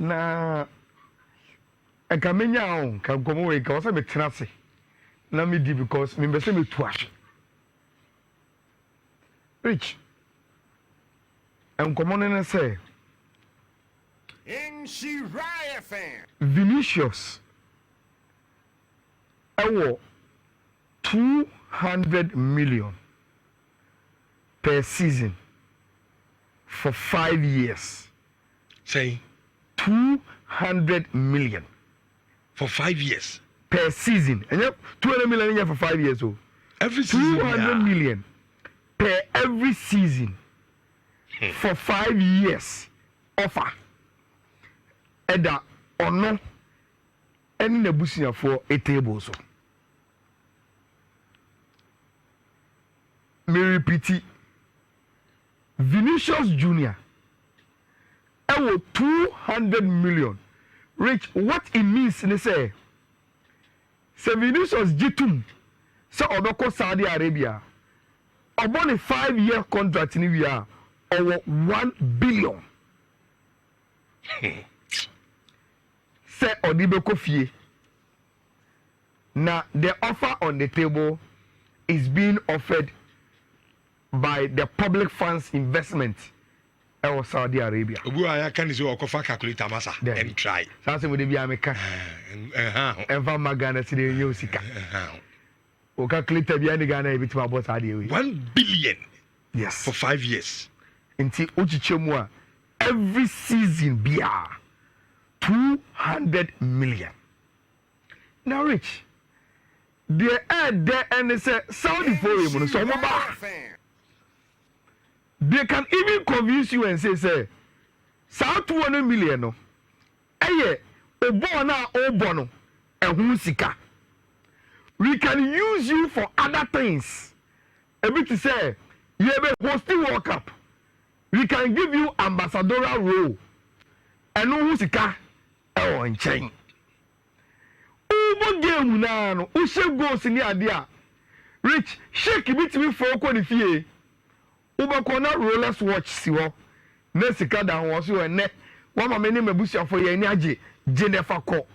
na ekamenya on ka komo we ka so me tenase na me di because me be say me tuah rich and komo ne say in she riot fan Vinicius ewo 200 million per season for 5 years. Say 200 million for 5 years per season. And yep, 200 million for 5 years. So every season 200 million per every season for 5 years offer. Eda ono any nebusia for a table so. Me repeat Vinicius Jr. 200 million. Rich, what it means they say Vinicius Jitum so obeko Saudi Arabia about a 5-year contract in India over 1 billion. Say odibeko fie. Now the offer on the table is being offered by the public funds investment in Saudi Arabia. Obu aya kan is okofa calculator masa and try. Sanse we dey bi ameka. Eva magana si dey nyo sika. O calculator bi ani Ghana e bitima about Saudi we. 1 billion. Yes. For 5 years. Nti ochichemu a every season bia 200 million. Now rich. There and say Saudi for him so mo ba. They can even convince you and say, South 200 million. No, obono, sika. We can use you for other things. A bit to say, you have a hosting World Cup. We can give you ambassadorial role. And no sika, in chain. Ubo game na ushe goes in the idea. Rich, shake bit me for qualify. Ubakona Rolex watch siwo na sika da ho so ene wa ma meni mabusia for ye ni age Jennifer ko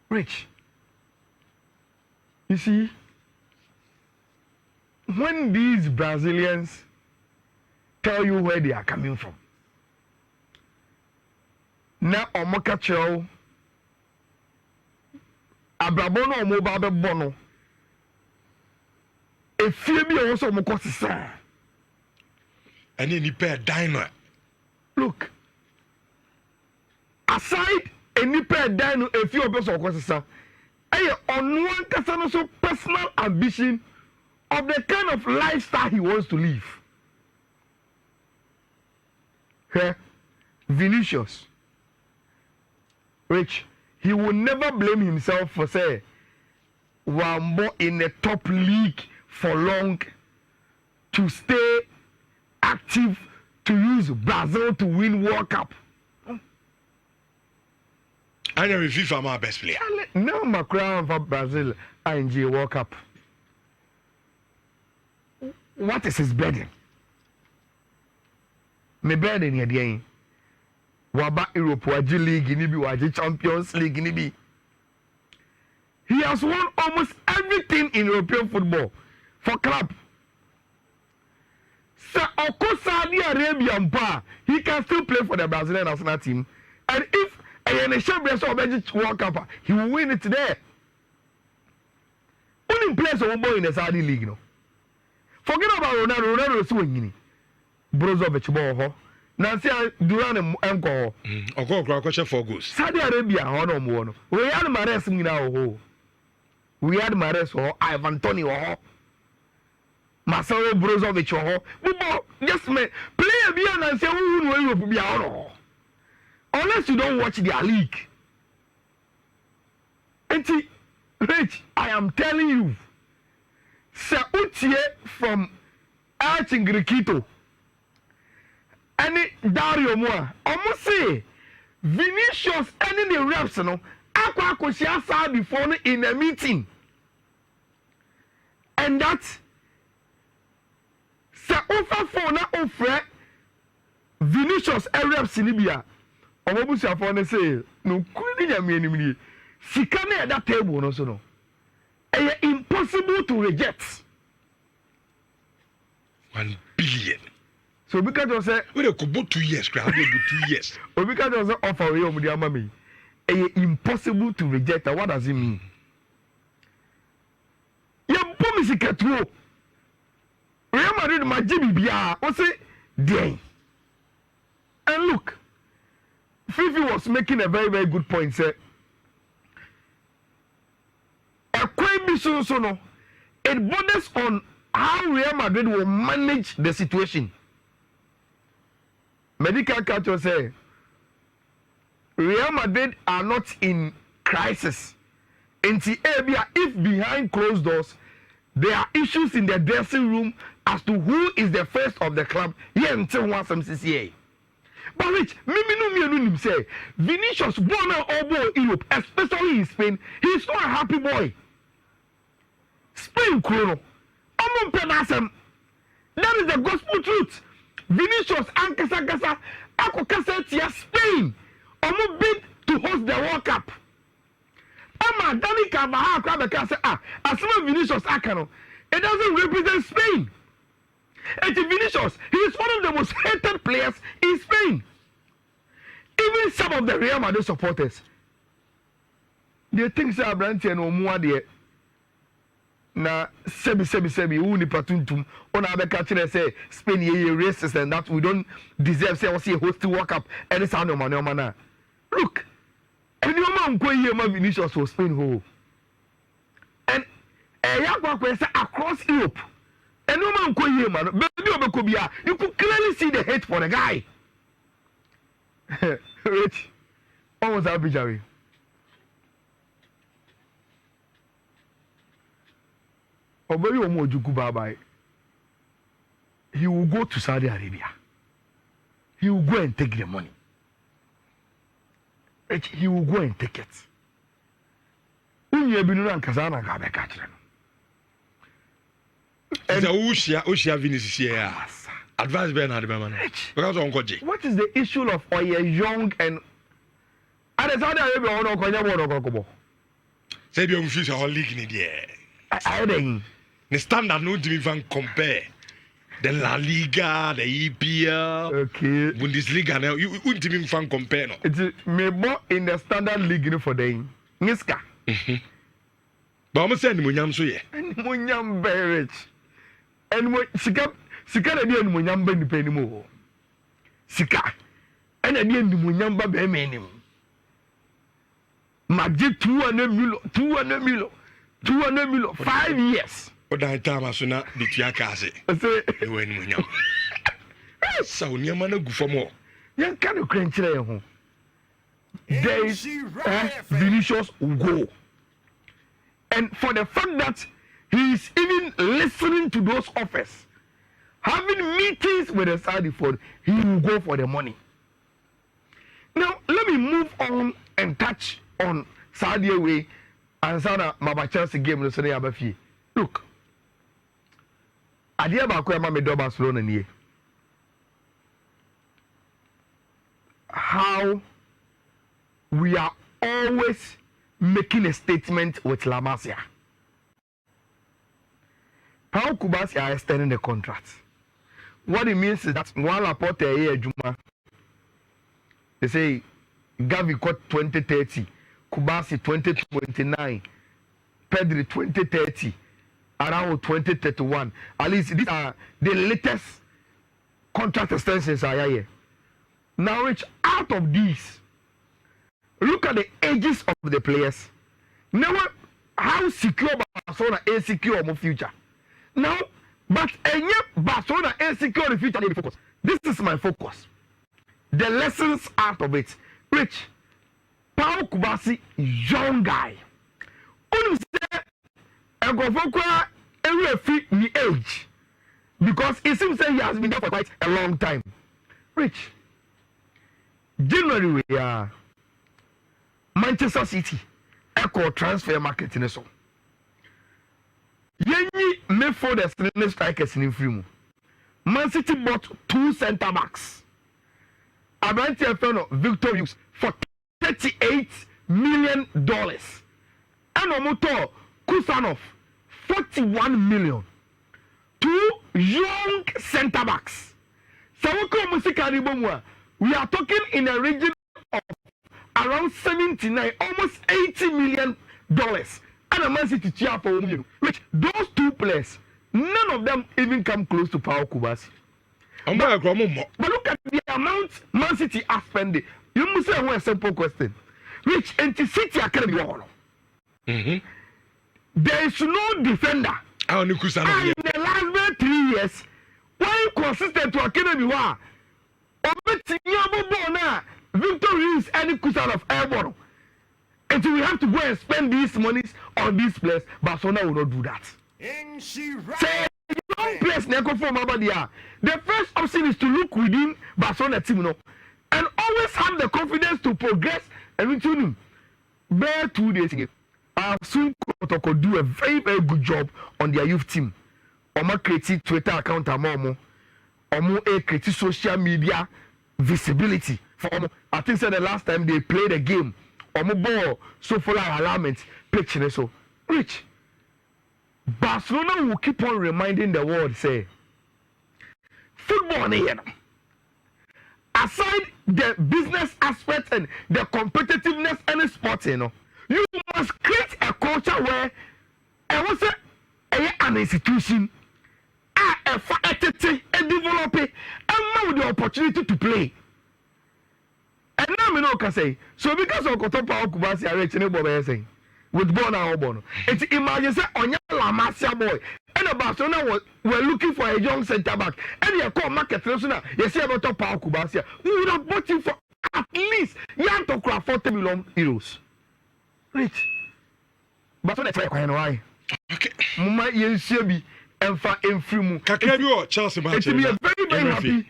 rich. You see, when these Brazilians tell you where they are coming from, na omoka cheo abrabono omo ba be bono efie bi o so omoko sisa. And then he pay a diner. Look, aside any pair dino a few of us of course, sir. On one person so personal ambition of the kind of lifestyle he wants to live. Here, Vinicius, Rich, he will never blame himself for say, we're more in the top league for long to stay active to use Brazil to win World Cup. I never FIFA my best player. Now my crown for Brazil ING World Cup. What is his burden? My burden here again. Waba Europe, Waji League, Waji Champions League, he has won almost everything in European football for club. So, Saudi Arabia, he can still play for the Brazilian national team. And if a World Cup, he will win it there. Only players of in the Saudi League. No? Forget about Ronaldo. Ronaldo is winning. Brozovic, Boho. Nancy Duran and Go. Oko for goals. Saudi Arabia, one. We had Mares now. We had Mares or Ivan Tony or Marcelo Brozovic or just play a beer and say who will be out. Unless you don't watch their league. And Rich, I am telling you, Sautie from Archingriquito and Dario Moa, almost say Vinicius and the reps, no, Aqua Cosia before in a meeting. And that's Sa offer for na offer Vinicius Arabs in Libya Omobusiafo ne say no kuri ni nyame anim ni. Sika na that table no so no. It's impossible to reject. 1 billion. So because you say we dey go 2 years, crowd dey go 2 years. Because you say offer we omo di amami. It's impossible to reject. What does it mean? Ya bomi sika tuo. Real Madrid ma jibi bia. O say dey. And look, Fifi was making a very, very good point. Say, no, it borders on how Real Madrid will manage the situation. Medical culture say Real Madrid are not in crisis. If behind closed doors, there are issues in the dressing room as to who is the face of the club. Yeah, until one some CCA. But which Mimi say Vinicius born over Europe, especially in Spain, he's not a happy boy. Spain chrono. That is the gospel truth. Vinicius Ankasa Akokasa Spain. Bid to host the World Cup. Ama Dani Carvajal Krabaka say as well Vinicius Akano, it doesn't represent Spain. And Vinicius, he is one of the most hated players in Spain. Even some of the Real Madrid supporters, they think say Abranti and Omua de na sebi who ni patuntum on abeka kire say Spain ye racist and that we don't deserve say we see a host to World Cup and it's no man na. Look, any man go here ma Vinicius for Spain ho. And say across Europe. And no man go here man. Baby obekobia, you could clearly see the hate for the guy. Rich, almost happy Jerry. Obey Omojuku Bye. He will go to Saudi Arabia. He will go and take the money. Rich, he will go and take it. Unye binu and Kazana Gabe Catherine. And Ushia Vinicius here. Advance Bernard Beman. What is the issue of Oye Young and Saudi Arabia on Okonya? Say you refuse our league in the air. I think the standard no to even compare the La Liga, the EPL, okay, Bundesliga. Now you wouldn't even compare. No, it's me more in the standard league for them. Niska. But I'm saying Munyam so yeah. And Munyam very rich. And what Sika na dia Munyam be nipa ni mo. Sika. And dia ni Munyam ba be me nim. Madrid 200 million, 5 years. But that time I saw the Tiakase. I say, when Munyam. So, near man, go for more. You can't crank it home. There is Vinicius go. And for the fact that he is even listening to those offers, having meetings with the Saudi for, he will go for the money. Now, let me move on and touch on Saudi away and Sana Maba Chelsea game no Sunday abafi. Look, adia ba ko ma me do Barcelona nie. How we are always making a statement with La Masia. Paul Kubasi are extending the contract. What it means is that one Laporte a year Juma. They say Gavi got 2030, Kubasi 2029, Pedri 2030, around 2031. At least these are the latest contract extensions are here. Now, which out of these, look at the ages of the players. Now, how secure Barcelona is secure more future. Now, but Barcelona is secure the future. Focus. This is my focus. The lessons out of it. Rich, Paul Kubasi, young guy. Only say, I go for every fit the age because it seems that he has been there for quite a long time. Rich, January we are Manchester City echo transfer market in so. Yenyi me for the strikers in free. Man City bought 2 center backs. Abranti Efeno Victorious for $38 million. And Omoto Kusanov $41 million. 2 young centre backs. So we are talking in a region of around 79, almost $80 million. And a Man City chair for which those 2 players, none of them even come close to Paul Kubasi. But look at the amount Man City are spending. You must say a simple question. Which City Academy there is no defender. And in the last 3 years, why consistent to Academy wa? Victor Reeves and Kusanov airborne. And so we have to go and spend these monies on these players. Barcelona will not do that. Say, young players never form about the first option is to look within Barcelona team, and always have the confidence to progress and return him. Bare 2 days ago, I've seen Kotoko do a very, very good job on their youth team. Omo create Twitter account Omo create social media visibility for Omo. I think so the last time they played a game, Omo ball so full of alignment picture so rich. Barcelona will keep on reminding the world, say, football here. Aside the business aspect and the competitiveness and sports, you must create a culture where an institution a develop it and with the opportunity to play. And now can say, so because of Kotopa Okubasi are reaching saying with Bona Obono. It's imagine say Onyala Masia boy. And the Barcelona were looking for a young centre back. And you call market now. You see about Paul Kubasia. We would have bought him for at least €40 million. Rich. But that's why. Okay. Mama Yensebi and for Enfrimu. Kakabio Chelsea match. It will be a very, very happy.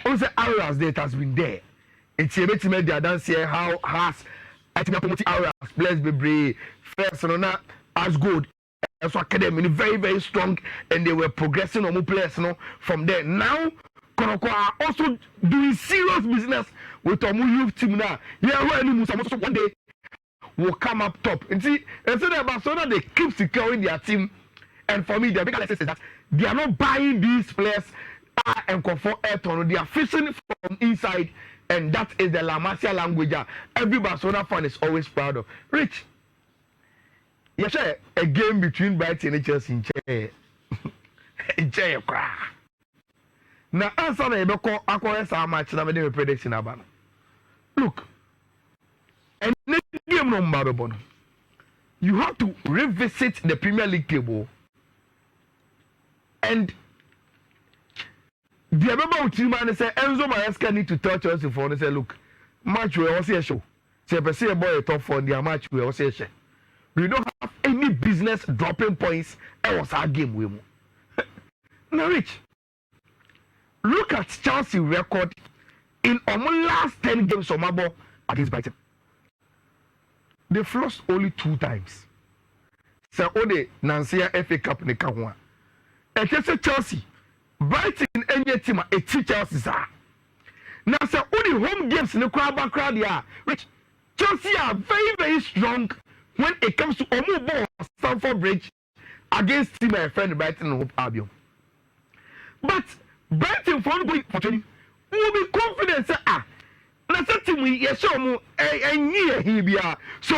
Also, Ayala's date has been there. It's a bit made the dance here how has I think Ayala players be brave. First as good. So academy very, very strong, and they were progressing on players from there. Now Konoko are also doing serious business with Omu youth team now. Yeah, one day will come up top. And see, and so the Barcelona they keep securing their team. And for me, the big lesson is that they are not buying these players and comfort airton. They are fishing from inside, and that is the La Masia language. Every Barcelona fan is always proud of. Rich. Yes, a game between Brighton and Chelsea in chair. Now, answer the acquire some match. Now, we prediction about. Look, and next game no matter. You have to revisit the Premier League table, and the member of the team and say Enzo Maresca need to tell Chelsea for and say, look, match we also show. Say, per se boy top for their match we also share. We don't have any business dropping points. It was our game. We now, Rich, look at Chelsea record in almost last 10 games of Mabo against Brighton. They've lost only 2 times. So, Ode Nansia FA Cup in the Kawa. And Chelsea, Brighton, and your team, a Chelsea. Now, so only home games in the crowd, Rich, Chelsea are very, very strong. When it comes to Omu ball, Stamford Bridge against team my friend Brighton and Hope Albion. But Brighton for going for training will be confident say na team we yes show mu enye here so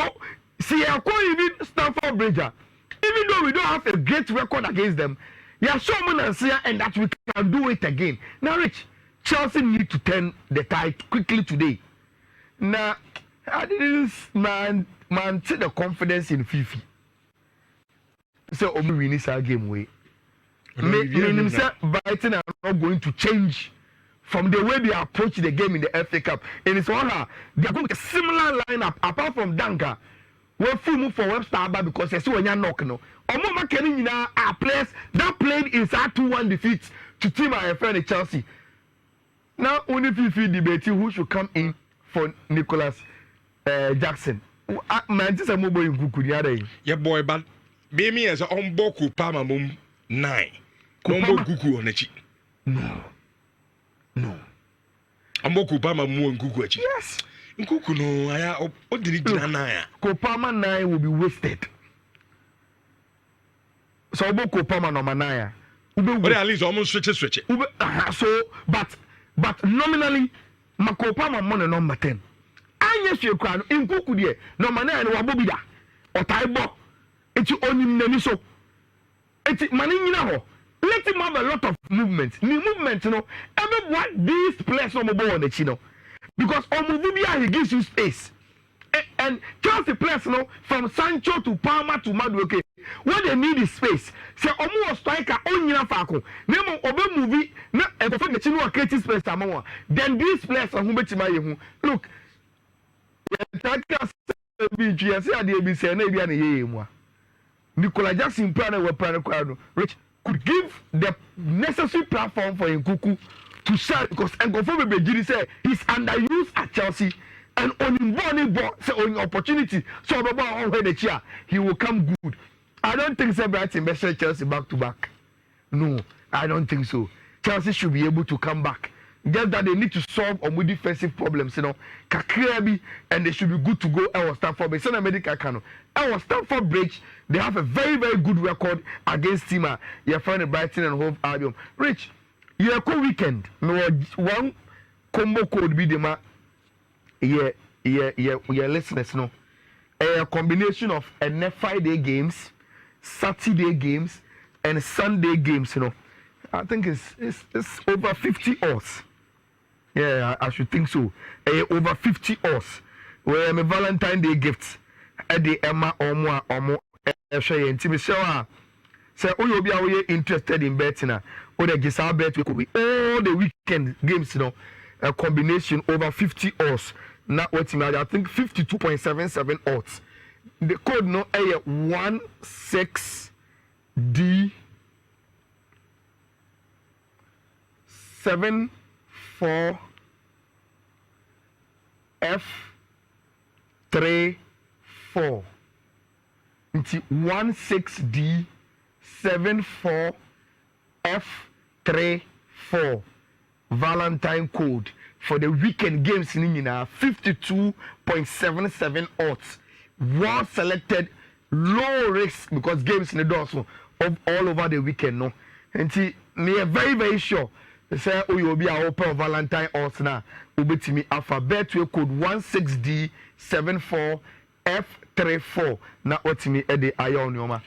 see I call even Stamford Bridge even though we don't have a great record against them yeah show mu and say and that we can do it again. Now Rich, Chelsea need to turn the tide quickly today. Now I didn't man take the confidence in Fifi. So we win this game way. Meaning say Brighton are not going to change from the way they approach the game in the FA Cup. And it's all they are going with a similar lineup apart from Danka. We're full move for Webster because they see when you're knocking. Omo Makeni are players that played inside 2-1 defeats to team our friend Chelsea. Now only Fifi debating who should come in for Nicholas Jackson. Man, this is a mobile in Kuku. Yeah, boy, but be me as a on Boku Pama Mum 9. Combo Kuku on the cheek. No. Amoko Pama mu nkuku achi. Yes. Nkuku no aya o diri gina na ya. Kopama 9 will be wasted. So Obo Kopama number 9. But at least almost switch. So but nominally Makopama money number 10. Anya she kra nkuku de number 9 wa bobida. Otaibo. Eti onim nani so. Eti mani nyina ho. Let him have a lot of movement. Ni movement, you know. Everyone these players no more on the chino. Because Omuvubia he gives you space. And Chelsea players, you know, from Sancho to Palmer to Madueke, what they need is space. Say Omu striker on Yina Fako. Nemo Obe movie na and for the chino creative space tamawa. Then these players are who betima. Look, Nicola Jackson plan we plan Rich could give the necessary platform for Nkuku to sell because Nkofo Bebejiri say he's underused at Chelsea and on him ball say on opportunity so on where the chair he will come good. I don't think so Brighton best Chelsea back to back. No, I don't think so. Chelsea should be able to come back. Just that they need to solve on defensive problems, you know. Kakrebi and they should be good to go. I was Stamford Bridge. Send a medical cano. I was Stamford Bridge. They have a very, very good record against Tima. You're finding Brighton and Hove Albion. Rich, you're a weekend. No one combo code be the ma. Yeah, listeners, no. A combination of a Friday games, Saturday games, and Sunday games, you know. I think it's over 50 hours. Yeah, I should think so. Over 50 hours. Where my Valentine Day gifts. The Emma Omo share intimate show. Say, oh, you'll be interested in betting. Or the Gisa bet we could be all the weekend games, you know. A combination over 50 hours. Not what I think 52.77 odds. The code no A16D 74 F34 into 16D 74 F34 Valentine code for the weekend games in 52.77 odds. Well selected, low risk because games in the door so of all over the weekend no. And me are very very sure. They say oh you will be a open Valentine odds now. Ubetimi alphabet we code 16D 74 F34 na otimi e de ayo nyoma